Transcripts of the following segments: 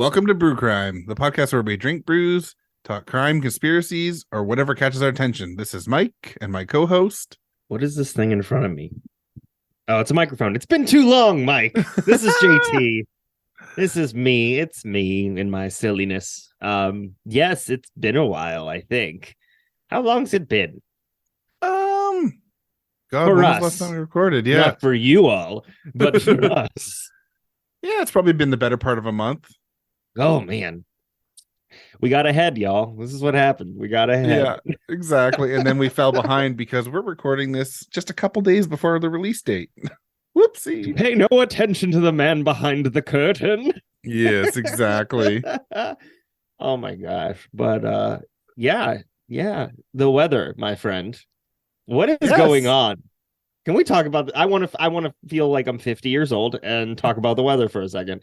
Welcome to Brew Crime, the podcast where we drink brews, talk crime, conspiracies, or whatever catches our attention. This is Mike and my co-host. What is this thing in front of me? Oh, it's a microphone. It's been too long, Mike. This is JT. This is me. It's me in my silliness. Yes, it's been a while, I think. How long's it been? God, for when us. was the last time we recorded? Yeah. Not for you all, but for us. Yeah, it's probably been the better part of a month. Oh, man. We got ahead, y'all. This is what happened. We got ahead. Yeah, exactly. And then we fell behind because we're recording this just a couple days before the release date. Whoopsie. Pay no attention to the man behind the curtain. Yes, exactly. Oh, my gosh. But yeah. The weather, my friend. What is going on? Can we talk about I want to feel like I'm 50 years old and talk about the weather for a second.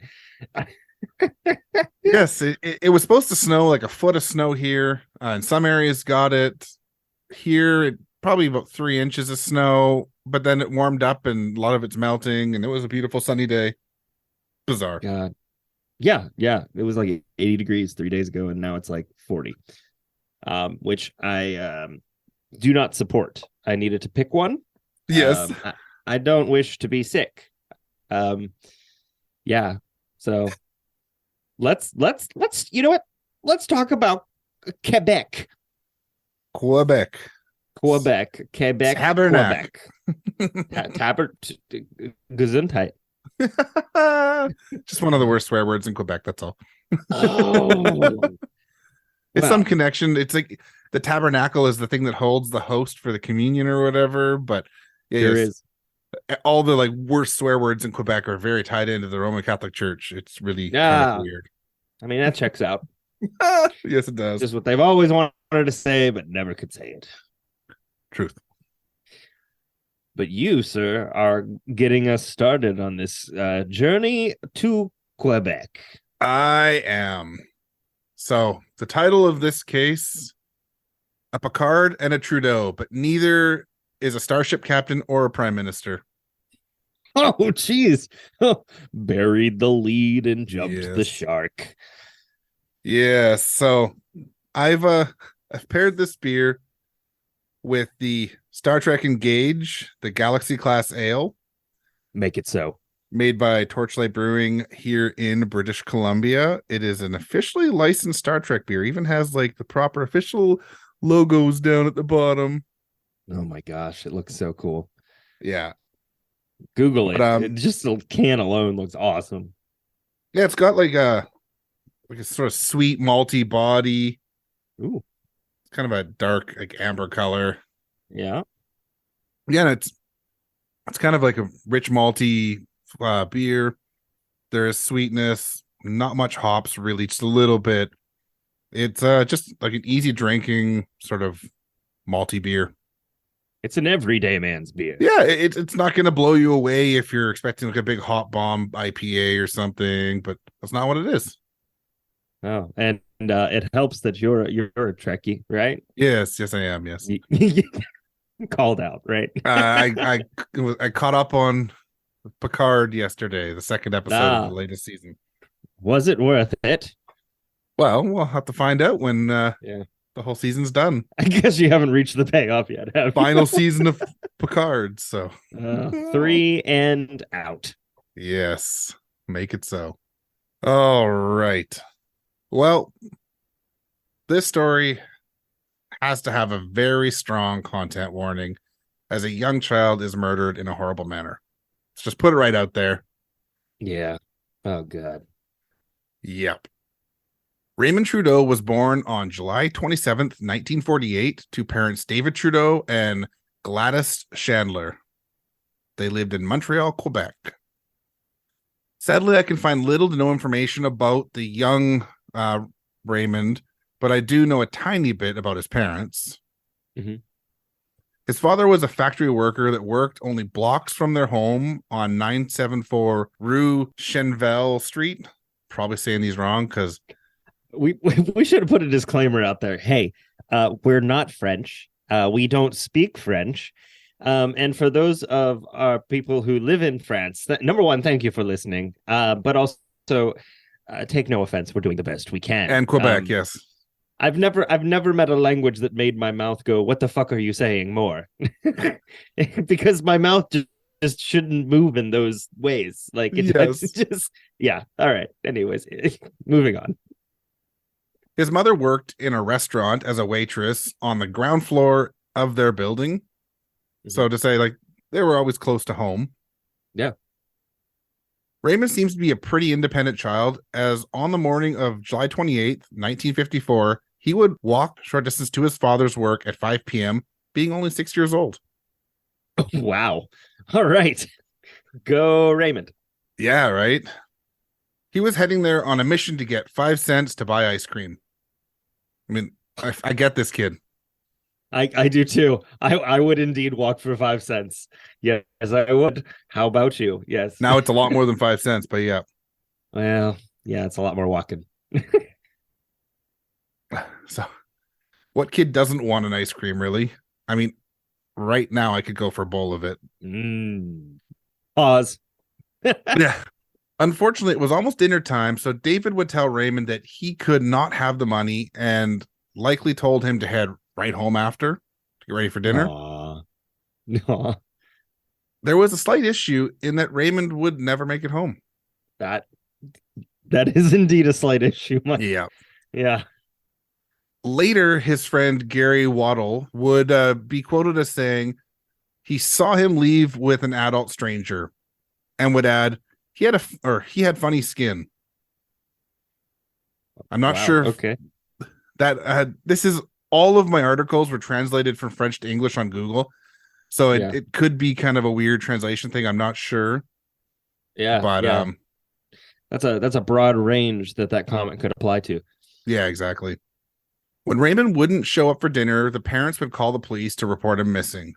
Yes, it was supposed to snow, like a foot of snow here. In some areas got it. Here, probably about 3 inches of snow, but then it warmed up and a lot of it's melting, and it was a beautiful sunny day. Bizarre. God. Yeah. It was like 80 degrees 3 days ago, and now it's like 40. Which I do not support. I needed to pick one. Yes. I don't wish to be sick. Yeah. So let's you know what? Let's talk about Quebec. Quebec. Tabernacle. Gesundheit. Just one of the worst swear words in Quebec, that's all. Oh. It's some connection. It's like the tabernacle is the thing that holds the host for the communion or whatever, but there is all the like worst swear words in Quebec are very tied into the Roman Catholic Church. It's really kind of weird. I mean, that checks out. Yes, it does. Just what they've always wanted to say, but never could say it. Truth. But you, sir, are getting us started on this journey to Quebec. I am. So the title of this case, a Picard and a Trudeau, but neither is a starship captain or a prime minister. Oh, geez. Buried the lead and jumped the shark. Yeah, so I've paired this beer with the Star Trek Engage, the Galaxy Class Ale. Make it so. Made by Torchlight Brewing here in British Columbia. It is an officially licensed Star Trek beer. Even has like the proper official logos down at the bottom. Oh my gosh, it looks so cool. Yeah. Google it. Just the can alone looks awesome. Yeah, it's got like a sort of sweet malty body. Ooh. It's kind of a dark, like amber color. Yeah. Yeah, and it's kind of like a rich malty beer. There is sweetness, not much hops, really, just a little bit. It's just like an easy drinking sort of malty beer. It's an everyday man's beer. Yeah, it's not going to blow you away if you're expecting like a big hop bomb IPA or something, but that's not what it is. Oh, and it helps that you're a Trekkie, right? Yes, I am. Yes, called out, right? I caught up on Picard yesterday, the second episode of the latest season. Was it worth it? Well, we'll have to find out when the whole season's done. I guess you haven't reached the payoff yet, have you? Final season of Picard, so 3 and out. Yes, make it so. All right. Well, this story has to have a very strong content warning as a young child is murdered in a horrible manner. Let's just put it right out there. Yeah. Oh, God. Yep. Raymond Trudeau was born on July 27th, 1948, to parents David Trudeau and Gladys Chandler. They lived in Montreal, Quebec. Sadly, I can find little to no information about the young Raymond, but I do know a tiny bit about his parents. Mm-hmm. His father was a factory worker that worked only blocks from their home on 974 Rue Chenvel Street. Probably saying these wrong because we should have put a disclaimer out there. Hey, we're not French. We don't speak French. And for those of our people who live in France, number one, thank you for listening. But also, take no offense. We're doing the best we can. And Quebec, yes. I've never met a language that made my mouth go, "What the fuck are you saying?" more, because my mouth just shouldn't move in those ways. Like Yes. it's just yeah. All right. Anyways, moving on. His mother worked in a restaurant as a waitress on the ground floor of their building. So to say, like, they were always close to home. Yeah. Raymond seems to be a pretty independent child, as on the morning of July 28th, 1954, he would walk short distance to his father's work at 5 p.m., being only 6 years old. Wow. All right. Go Raymond. Yeah, right? He was heading there on a mission to get 5 cents to buy ice cream. I mean, I get this kid. I do too. I would indeed walk for 5 cents. Yes, I would. How about you? Yes. Now it's a lot more than 5 cents, but yeah. Well, yeah, it's a lot more walking. So, what kid doesn't want an ice cream, really? I mean, right now I could go for a bowl of it. Pause. Yeah. Unfortunately, it was almost dinner time, so David would tell Raymond that he could not have the money and likely told him to head right home after to get ready for dinner. Aww. There was a slight issue in that Raymond would never make it home. That is indeed a slight issue. Yeah. Yeah. Later, his friend Gary Waddle would be quoted as saying he saw him leave with an adult stranger, and would add he had funny skin. I'm not sure. Okay. That this is all of my articles were translated from French to English on Google, so it could be kind of a weird translation thing. I'm not sure. Yeah, but that's a broad range that comment could apply to. Yeah, exactly. When Raymond wouldn't show up for dinner, the parents would call the police to report him missing.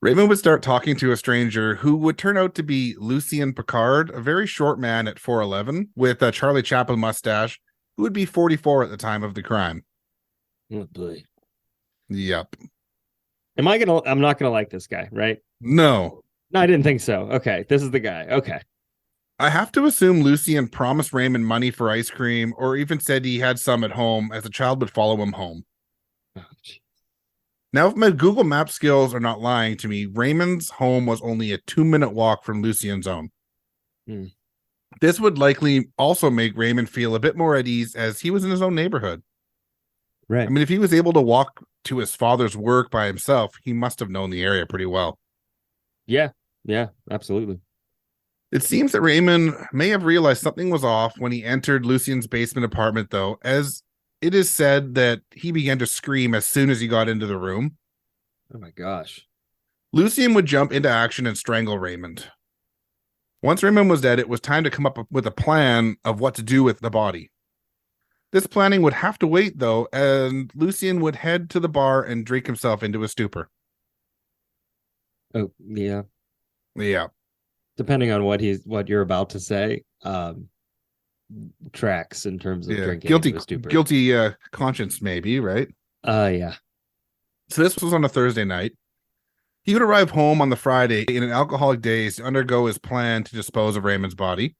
Raymond would start talking to a stranger who would turn out to be Lucien Picard, a very short man at 4'11", with a Charlie Chaplin mustache, who would be 44 at the time of the crime. Oh boy. Yep. I'm not gonna like this guy, right? No, I didn't think so. Okay, this is the guy. Okay. I have to assume Lucien promised Raymond money for ice cream, or even said he had some at home, as the child would follow him home. Oh, now, if my Google Map skills are not lying to me, Raymond's home was only a 2-minute walk from Lucien's own. This would likely also make Raymond feel a bit more at ease, as he was in his own neighborhood. Right. I mean, if he was able to walk to his father's work by himself, he must have known the area pretty well. Yeah, absolutely. It seems that Raymond may have realized something was off when he entered Lucien's basement apartment, though, as it is said that he began to scream as soon as he got into the room. Oh my gosh. Lucien would jump into action and strangle Raymond. Once Raymond was dead, it was time to come up with a plan of what to do with the body. This planning would have to wait, though, and Lucien would head to the bar and drink himself into a stupor. Oh, yeah. Yeah. Depending on what you're about to say, tracks in terms of drinking into a stupor. Guilty conscience, maybe, right? Yeah. So this was on a Thursday night. He would arrive home on the Friday in an alcoholic daze to undergo his plan to dispose of Raymond's body.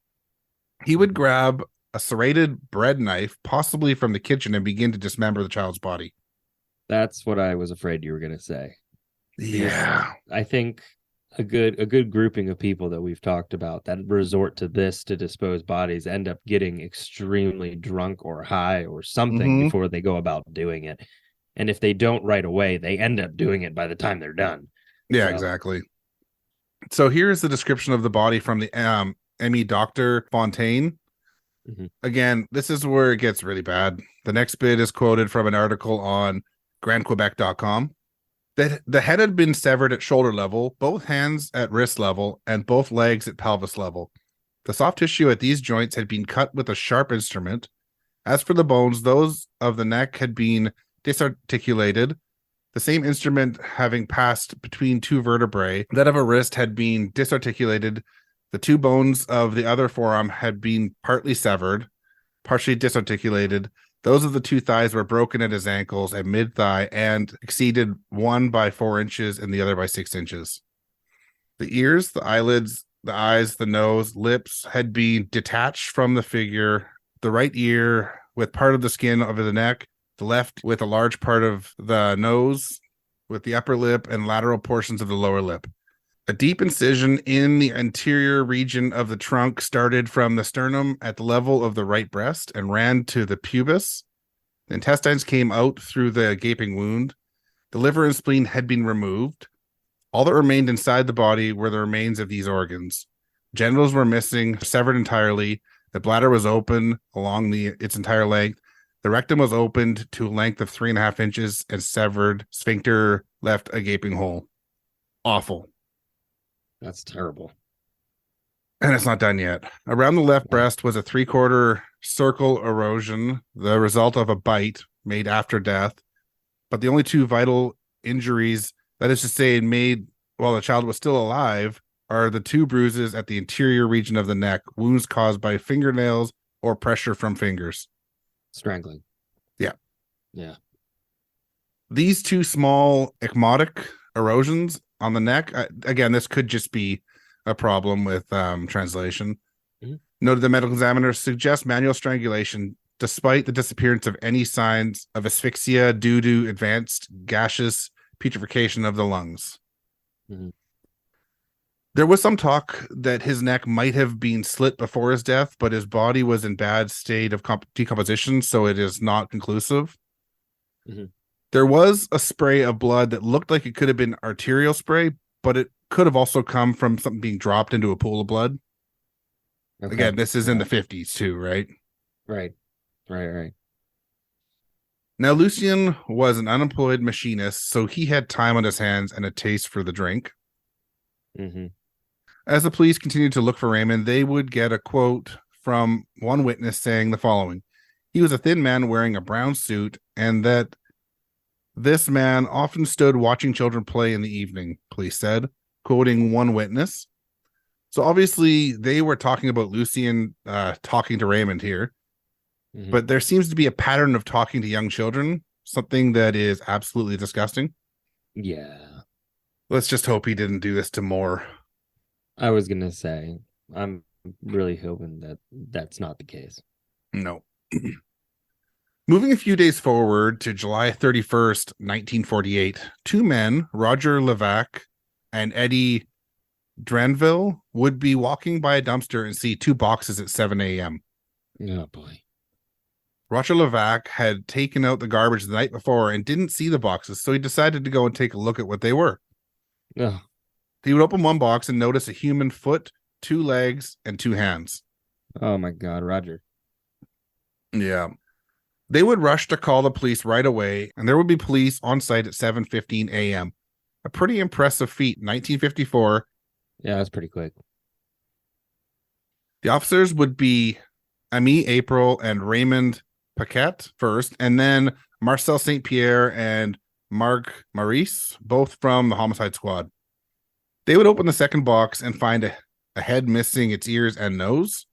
He would grab a serrated bread knife, possibly from the kitchen, and begin to dismember the child's body. That's what I was afraid you were going to say. Yeah. I think a good grouping of people that we've talked about that resort to this to dispose bodies end up getting extremely drunk or high or something before they go about doing it. And if they don't right away, they end up doing it by the time they're done. Yeah, exactly. So here's the description of the body from the ME Dr. Fontaine. Again, this is where it gets really bad. The next bit is quoted from an article on grandquebec.com. The head had been severed at shoulder level, both hands at wrist level, and both legs at pelvis level. The soft tissue at these joints had been cut with a sharp instrument. As for the bones, those of the neck had been disarticulated, the same instrument having passed between two vertebrae. That of a wrist had been disarticulated. The two bones of the other forearm had been partly severed, partially disarticulated. Those of the two thighs were broken at his ankles and mid-thigh and exceeded one by 4 inches and the other by 6 inches. The ears, the eyelids, the eyes, the nose, lips had been detached from the figure the right ear with part of the skin over the neck, the left with a large part of the nose, with the upper lip and lateral portions of the lower lip. A deep incision in the anterior region of the trunk started from the sternum at the level of the right breast and ran to the pubis. The intestines came out through the gaping wound. The liver and spleen had been removed. All that remained inside the body were the remains of these organs. Genitals were missing, severed entirely. The bladder was open along its entire length. The rectum was opened to a length of 3.5 inches and severed. Sphincter left a gaping hole. Awful. That's terrible. And it's not done yet. Around the left breast was a 3/4 circle erosion, the result of a bite made after death. But the only two vital injuries, that is to say, made while the child was still alive, are the 2 bruises at the interior region of the neck, wounds caused by fingernails or pressure from fingers. Strangling. Yeah. Yeah. These 2 small ecmotic erosions on the neck, again, this could just be a problem with translation. Mm-hmm. Noted the medical examiner suggests manual strangulation despite the disappearance of any signs of asphyxia due to advanced gaseous putrefaction of the lungs. Mm-hmm. There was some talk that his neck might have been slit before his death, but his body was in bad state of decomposition, so it is not conclusive. Mm-hmm. There was a spray of blood that looked like it could have been arterial spray, but it could have also come from something being dropped into a pool of blood. Okay. Again, this is in the 50s too, right? Right. Now, Lucien was an unemployed machinist, so he had time on his hands and a taste for the drink. Mm-hmm. As the police continued to look for Raymond, they would get a quote from one witness saying the following: "He was a thin man wearing a brown suit, and that this man often stood watching children play in the evening," police said, quoting one witness. So obviously they were talking about Lucien talking to Raymond here, mm-hmm. but there seems to be a pattern of talking to young children, something that is absolutely disgusting. Yeah. Let's just hope he didn't do this to more. I was going to say, I'm really hoping that that's not the case. No. Moving a few days forward to July 31st, 1948, 2 men, Roger Levac and Eddie Drenville, would be walking by a dumpster and see 2 boxes at 7 a.m. Oh, boy. Roger Levac had taken out the garbage the night before and didn't see the boxes, so he decided to go and take a look at what they were. Oh. He would open one box and notice a human foot, 2 legs, and 2 hands. Oh, my God, Roger. Yeah. They would rush to call the police right away, and there would be police on site at 7:15 a.m. A pretty impressive feat in 1954. Yeah, that's pretty quick. The officers would be Ami April and Raymond Paquette first, and then Marcel St. Pierre and Marc Maurice, both from the homicide squad. They would open the second box and find a head missing its ears and nose.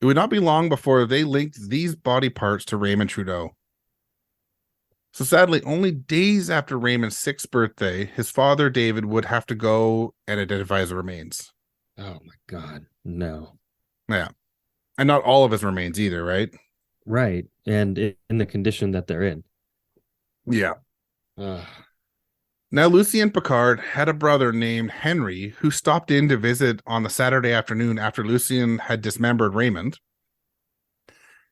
It would not be long before they linked these body parts to Raymond Trudeau. So sadly, only days after Raymond's 6th birthday, his father, David, would have to go and identify his remains. Oh, my God. No. Yeah. And not all of his remains either, right? Right. And in the condition that they're in. Yeah. Now, Lucien Picard had a brother named Henry who stopped in to visit on the Saturday afternoon after Lucien had dismembered Raymond.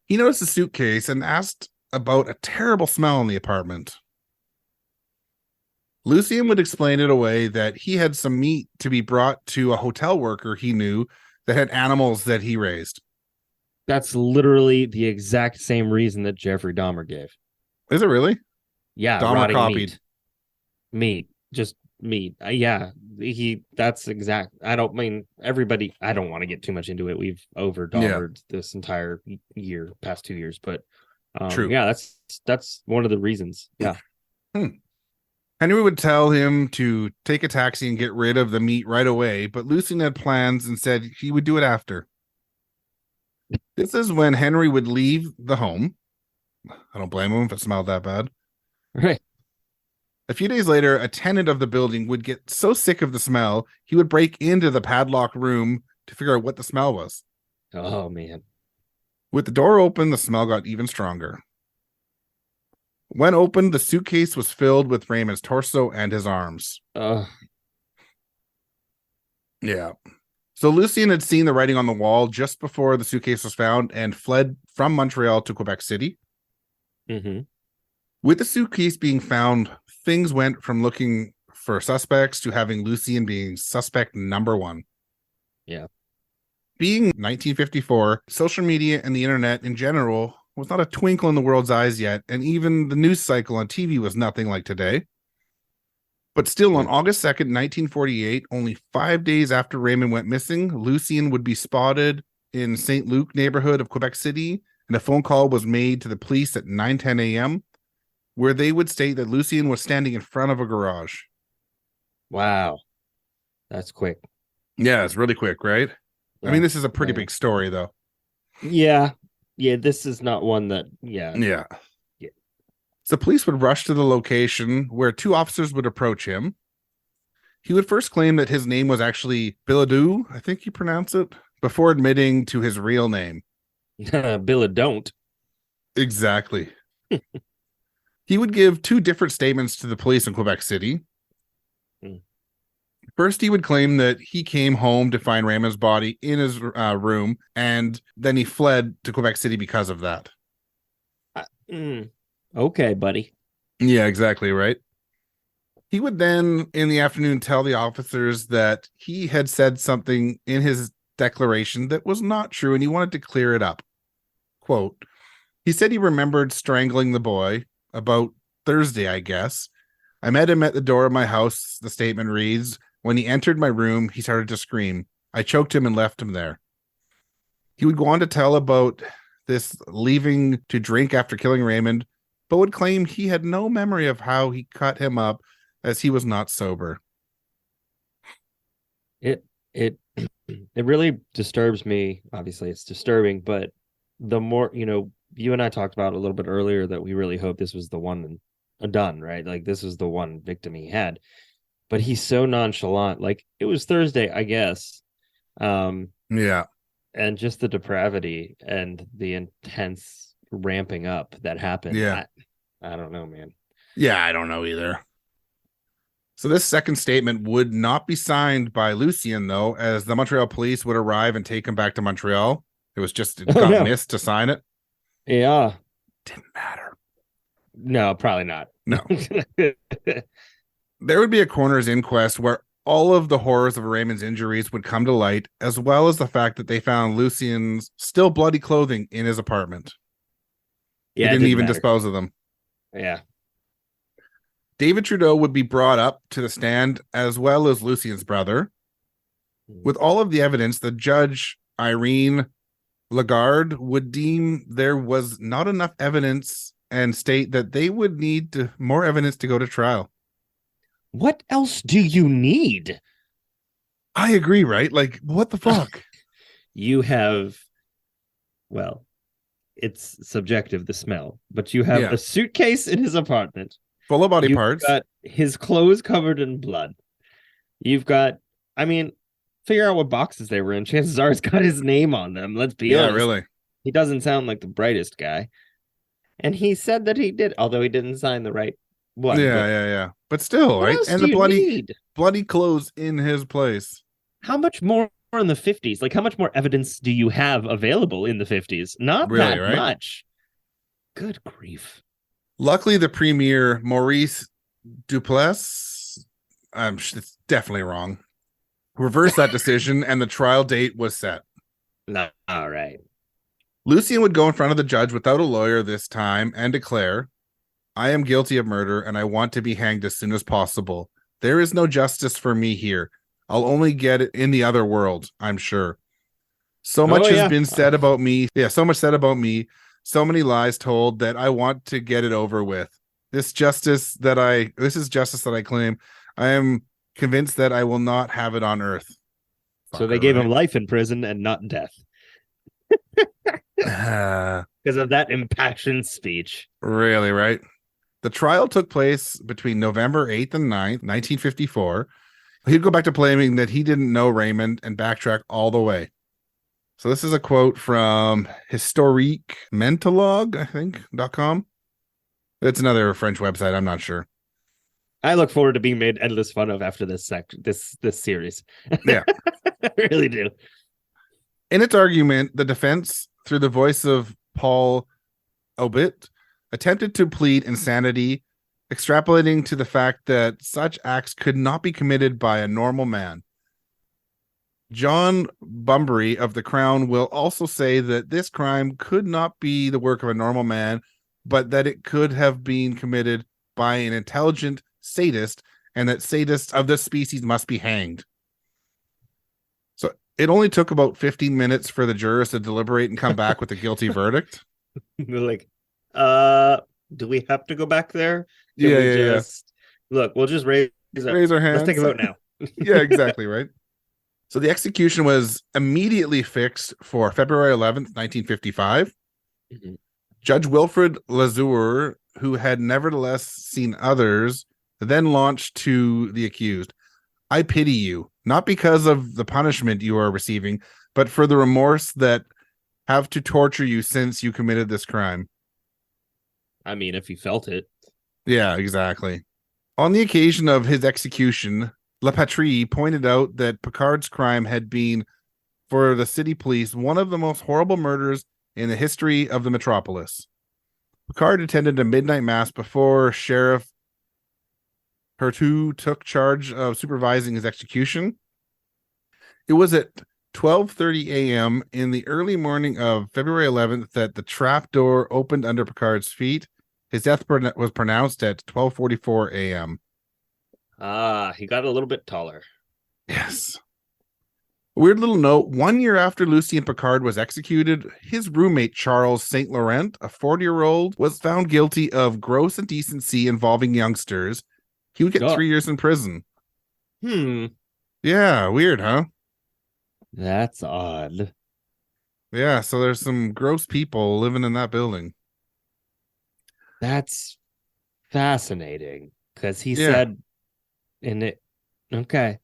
He noticed a suitcase and asked about a terrible smell in the apartment. Lucien would explain it away that he had some meat to be brought to a hotel worker he knew that had animals that he raised. That's literally the exact same reason that Jeffrey Dahmer gave. Is it really? Yeah, Dahmer copied. Meat, just meat. Yeah, that's exact. I don't mean everybody. I don't want to get too much into it. We've over Dahmered this entire year, past 2 years, but true. Yeah, that's one of the reasons. Yeah. Henry would tell him to take a taxi and get rid of the meat right away, but Lucien had plans and said he would do it after. This is when Henry would leave the home. I don't blame him if it smelled that bad. Right. A few days later, a tenant of the building would get so sick of the smell, he would break into the padlocked room to figure out what the smell was. Oh, man. With the door open, the smell got even stronger. When opened, the suitcase was filled with Raymond's torso and his arms. Uh, Yeah. So Lucien had seen the writing on the wall just before the suitcase was found and fled from Montreal to Quebec City. mm-hmm. With the suitcase being found, things went from looking for suspects to having Lucien being suspect number one. Yeah. Being 1954, social media and the internet in general was not a twinkle in the world's eyes yet, and even the news cycle on TV was nothing like today. But still, on August 2nd, 1948, only 5 days after Raymond went missing, Lucien would be spotted in St. Luc neighborhood of Quebec City, and a phone call was made to the police at 9:10 a.m., where they would state that Lucien was standing in front of a garage. Wow. That's quick. Yeah, it's really quick, right? Yeah. I mean, this is a pretty big story, though. Yeah. Yeah, this is not one that, Yeah. Yeah. So police would rush to the location where two officers would approach him. He would first claim that his name was actually Bilodeau, I think you pronounce it, before admitting to his real name. Billa don't. Exactly. He would give two different statements to the police in Quebec City. First, he would claim that he came home to find Raymond's body in his room, and then he fled to Quebec City because of that. Okay, buddy. Yeah, exactly, right? He would then, in the afternoon, tell the officers that he had said something in his declaration that was not true, and he wanted to clear it up. Quote, he said he remembered strangling the boy about Thursday, I guess. I met him at the door of my house, the statement reads. When he entered my room, he started to scream. I choked him and left him there. He would go on to tell about this leaving to drink after killing Raymond, but would claim he had no memory of how he cut him up as he was not sober. It really disturbs me. Obviously, it's disturbing, but the more, you and I talked about a little bit earlier that we really hope this was the one and done, right? Like this was the one victim he had. But he's so nonchalant. Like it was Thursday, I guess. Yeah. And just the depravity and the intense ramping up that happened. Yeah. I don't know, man. Yeah, I don't know either. So this second statement would not be signed by Lucien, though, as the Montreal police would arrive and take him back to Montreal. It got missed to sign it. Yeah. Didn't matter. No, probably not. No. There would be a coroner's inquest where all of the horrors of Raymond's injuries would come to light, as well as the fact that they found Lucien's still bloody clothing in his apartment. Yeah, they didn't even dispose of them. Yeah. David Trudeau would be brought up to the stand, as well as Lucien's brother. With all of the evidence, the judge, Irene Lagarde, would deem there was not enough evidence and state that they would need more evidence to go to trial. What else do you need? I agree, right? Like, what the fuck? You have, well, it's subjective, the smell, but you have a suitcase in his apartment. Full of body parts. You've got his clothes covered in blood. You've got, figure out what boxes they were in. Chances are it's got his name on them. Let's be honest. Yeah, really. He doesn't sound like the brightest guy. And he said that he did, although he didn't sign the right one. Yeah. But still, right? And the bloody clothes in his place. How much more in the 50s? Like, how much more evidence do you have available in the 50s? Not really, that right? Much. Good grief. Luckily, the premier, Maurice Duplessis, it's definitely wrong, reversed that decision, and the trial date was set. No, all right. Lucien would go in front of the judge without a lawyer this time and declare, I am guilty of murder and I want to be hanged as soon as possible. There is no justice for me here. I'll only get it in the other world, I'm sure. So much has been said about me. Yeah, so much said about me. So many lies told that I want to get it over with. This is justice that I claim. I am convinced that I will not have it on earth. So they gave him life in prison and not death. Because of that impassioned speech. Really, right? The trial took place between November 8th and 9th, 1954. He'd go back to claiming that he didn't know Raymond and backtrack all the way. So this is a quote from Historique Mentologue, I think, .com. It's another French website. I'm not sure. I look forward to being made endless fun of after this series. Yeah. I really do. In its argument, the defense, through the voice of Paul Obit, attempted to plead insanity, extrapolating to the fact that such acts could not be committed by a normal man. John Bumbury of the Crown will also say that this crime could not be the work of a normal man, but that it could have been committed by an intelligent sadist, and that sadists of this species must be hanged. So it only took about 15 minutes for the jurors to deliberate and come back with a guilty verdict. They're like, do we have to go back there? Can Yeah, we yeah, yeah. just look? We'll just Raise our hands. Let's take a vote now. Yeah, exactly, right? So the execution was immediately fixed for February 11th, 1955. Mhm. Judge Wilfred Lazur, who had nevertheless seen others, then launched to the accused. I pity you, not because of the punishment you are receiving, but for the remorse that have to torture you since you committed this crime. I mean, if you felt it. Yeah, exactly. On the occasion of his execution, La Patrie pointed out that Picard's crime had been, for the city police, one of the most horrible murders in the history of the metropolis. Picard attended a midnight mass before Sheriff Pertu took charge of supervising his execution. It was at 12:30 a.m. in the early morning of February 11th that the trap door opened under Picard's feet. His death was pronounced at 12:44 a.m. He got a little bit taller. Yes. Weird little note, 1 year after Lucien Picard was executed, his roommate Charles St. Laurent, a 40-year-old, was found guilty of gross indecency involving youngsters. He would get 3 years in prison. Yeah, weird, huh? That's odd. Yeah, so there's some gross people living in that building. That's fascinating because he Yeah. said in it. Okay.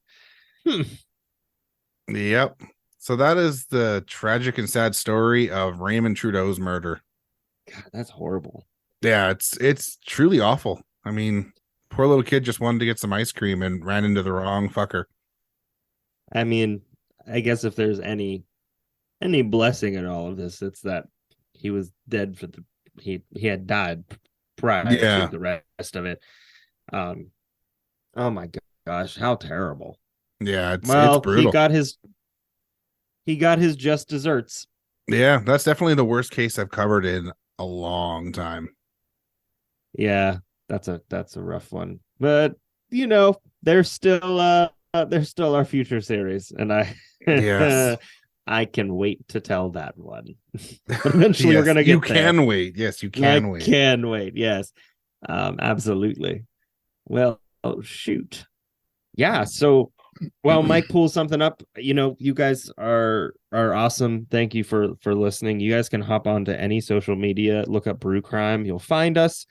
Yep. So that is the tragic and sad story of Raymond Trudeau's murder. God, that's horrible. Yeah, it's truly awful. I mean, poor little kid just wanted to get some ice cream and ran into the wrong fucker. I mean, I guess if there's any blessing in all of this, it's that he was dead for the he had died prior to the rest of it. Oh my gosh, how terrible. Yeah, it's brutal. He got his just desserts. Yeah, that's definitely the worst case I've covered in a long time. Yeah, that's a rough one. But you know, there's still our future series, and Yes. I can wait to tell that one. But eventually yes, we're gonna get you there. Can wait. Yes, you can wait. Can wait, yes. Absolutely. Well, oh shoot. Yeah, so well, Mike pulls something up. You know, you guys are awesome. Thank you for listening. You guys can hop onto any social media, look up Brew Crime. You'll find us.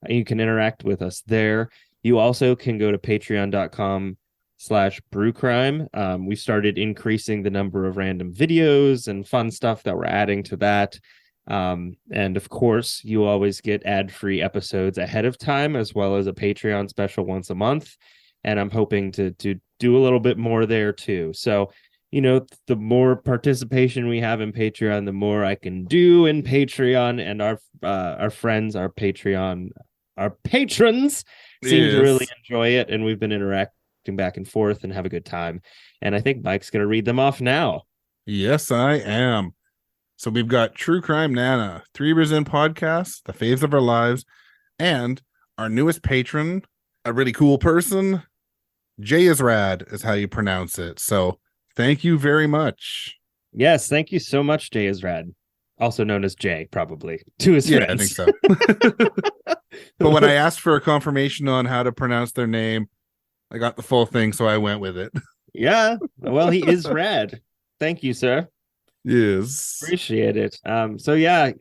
You can interact with us there. You also can go to patreon.com/brewcrime. We started increasing the number of random videos and fun stuff that we're adding to that. And of course, you always get ad-free episodes ahead of time, as well as a Patreon special once a month. And I'm hoping to do a little bit more there too. So, you know, the more participation we have in Patreon, the more I can do in Patreon, and our friends, our patrons seem to really enjoy it. And we've been interacting back and forth and have a good time. And I think Mike's going to read them off now. Yes, I am. So we've got True Crime Nana, Three Beers In Podcast, The Faves of Our Lives, and our newest patron, a really cool person, Jay is Rad is how you pronounce it. So thank you very much. Yes, thank you so much, Jay is Rad. Also known as Jay, probably, to his friends. I think so. But when I asked for a confirmation on how to pronounce their name, I got the full thing, so I went with it. Yeah, well, he is rad. Thank you, sir. Yes. Appreciate it. So yeah,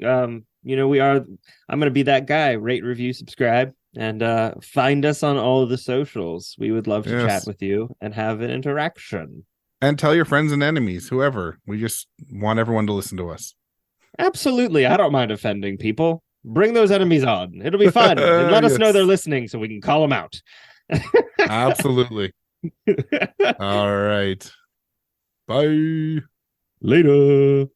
you know, I'm gonna be that guy. Rate, review, subscribe, and find us on all of the socials. We would love to chat with you and have an interaction. And tell your friends and enemies, whoever. We just want everyone to listen to us. Absolutely. I don't mind offending people. Bring those enemies on. It'll be fun. And let us know they're Yes, listening so we can call them out. absolutely. All right. Bye. Later.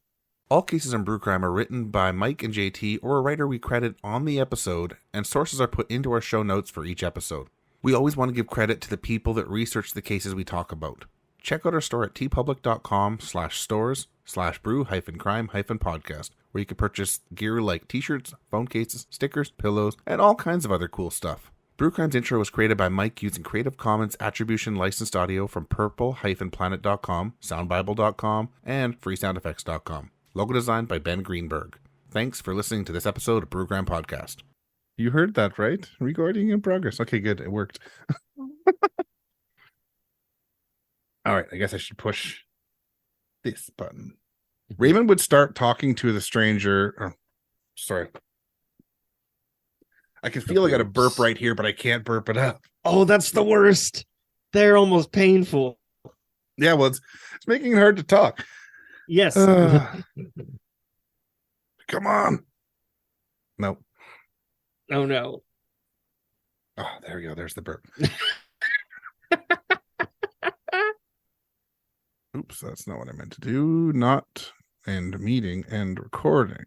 All cases in Brew Crime are written by Mike and JT or a writer we credit on the episode, and sources are put into our show notes for each episode. We always want to give credit to the people that research the cases we talk about. Check out our store at tpublic.com/stores/brew-crime-podcast, where you can purchase gear like t-shirts, phone cases, stickers, pillows, and all kinds of other cool stuff. Brew Crime's intro was created by Mike using Creative Commons Attribution licensed audio from purple-planet.com, soundbible.com, and freesoundeffects.com. Logo designed by Ben Greenberg. Thanks for listening to this episode of Brew Crime Podcast. You heard that, right? Recording in progress. Okay, good. It worked. All right, I guess I should push this button. Raymond would start talking to the stranger. Oh, sorry. I can feel I got a burp right here, but I can't burp it up. Oh, that's the worst. They're almost painful. Yeah, well, it's making it hard to talk. Yes. Come on. No. Oh, no. Oh, there we go. There's the burp. Oops, that's not what I meant to do. Not end meeting and recording.